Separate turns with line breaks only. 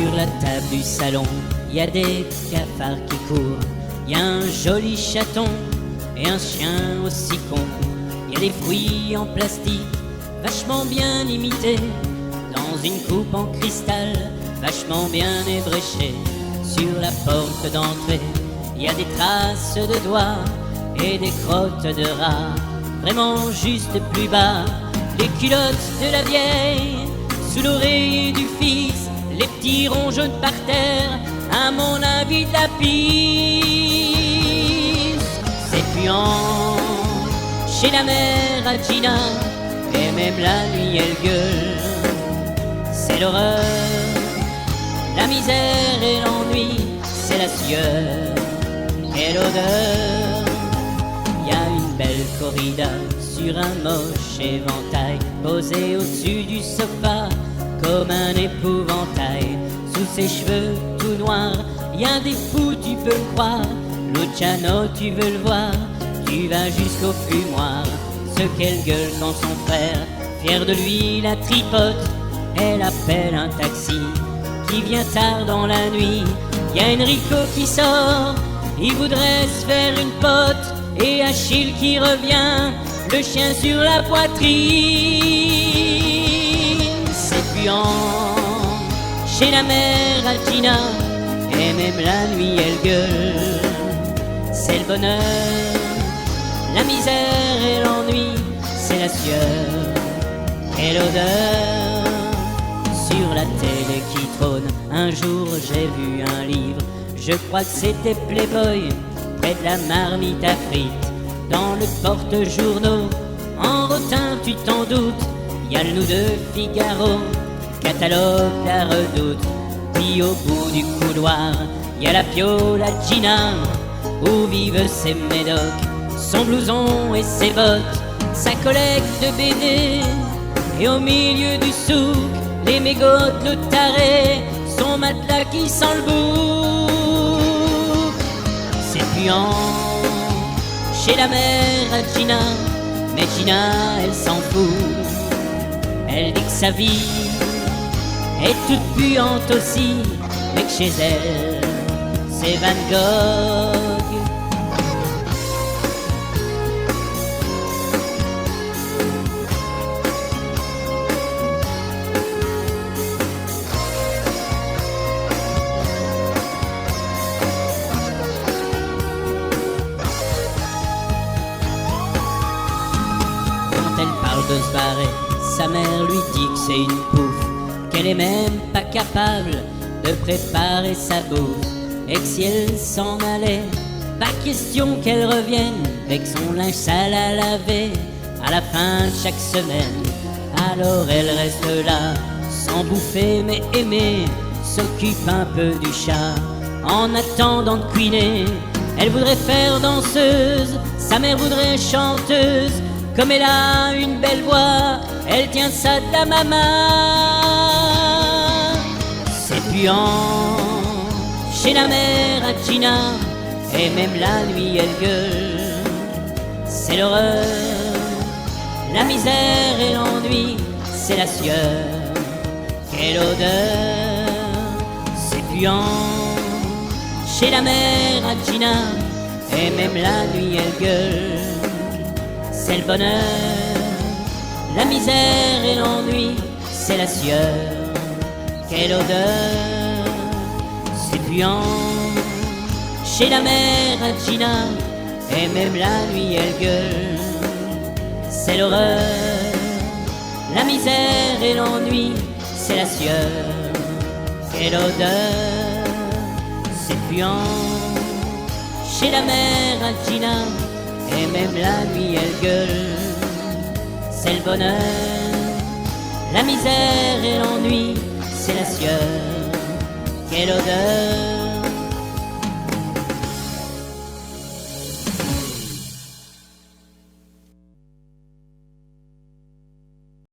Sur la table du salon, il y a des cafards qui courent. Il y a un joli chaton et un chien aussi con. Il y a des fruits en plastique, vachement bien imités, dans une coupe en cristal, vachement bien ébréchée. Sur la porte d'entrée, il y a des traces de doigts et des crottes de rats. Vraiment juste plus bas, les culottes de la vieille, sous l'oreiller du fils, les petits ronds jaunes par terre, à mon avis de la pisse. C'est puant chez la mère à Gina, et même la nuit elle gueule. C'est l'horreur, la misère et l'ennui, c'est la sueur et l'odeur. Y a une belle corrida sur un moche éventail, posé au-dessus du sofa comme un épouvantail. Sous ses cheveux tout noirs, y a des fous, tu peux le croire. Luciano, tu veux le voir, tu vas jusqu'au fumoir. Ce qu'elle gueule quand son frère, fier de lui, la tripote. Elle appelle un taxi qui vient tard dans la nuit. Y a Enrico qui sort, il voudrait se faire une pote, et Achille qui revient, le chien sur la poitrine. C'est puant chez la mère à Gina, et même la nuit elle gueule. C'est le bonheur, la misère et l'ennui, c'est la sueur et l'odeur. Sur la télé qui trône, un jour j'ai vu un livre, je crois que c'était Playboy, près de la marmite à frites. Dans le porte-journaux, en rotin tu t'en doutes, y a le nous de Figaro, catalogue la redoute. Puis au bout du couloir, y a la Piola Gina, où vivent ses médocs, son blouson et ses bottes, sa collecte de BD. Et au milieu du souk, les mégots de l'autre taré, son matelas qui sent le bouc. C'est puant chez la mère à Gina, mais Gina elle s'en fout. Elle dit que sa vie est toute puante aussi, mais que chez elle c'est Van Gogh. Elle parle de se barrer, sa mère lui dit que c'est une pouffe, qu'elle est même pas capable de préparer sa bouffe, et que si elle s'en allait, pas question qu'elle revienne avec son linge sale à laver à la fin de chaque semaine. Alors elle reste là, sans bouffer mais aimer, s'occupe un peu du chat en attendant de couiner. Elle voudrait faire danseuse, sa mère voudrait chanteuse. Comme elle a une belle voix, elle tient ça de la maman. C'est puant chez la mère à Gina, et même la nuit elle gueule. C'est l'horreur, la misère et l'ennui, c'est la sueur, quelle odeur. C'est puant chez la mère à Gina, et même la nuit elle gueule. C'est le bonheur, la misère et l'ennui, c'est la sueur, quelle odeur. C'est puant chez la mère à Gina, et même la nuit elle gueule. C'est l'horreur, la misère et l'ennui, c'est la sueur, quelle odeur. C'est puant chez la mère à Gina, et même la nuit elle gueule. C'est le bonheur, la misère et l'ennui, c'est la sueur, quelle odeur.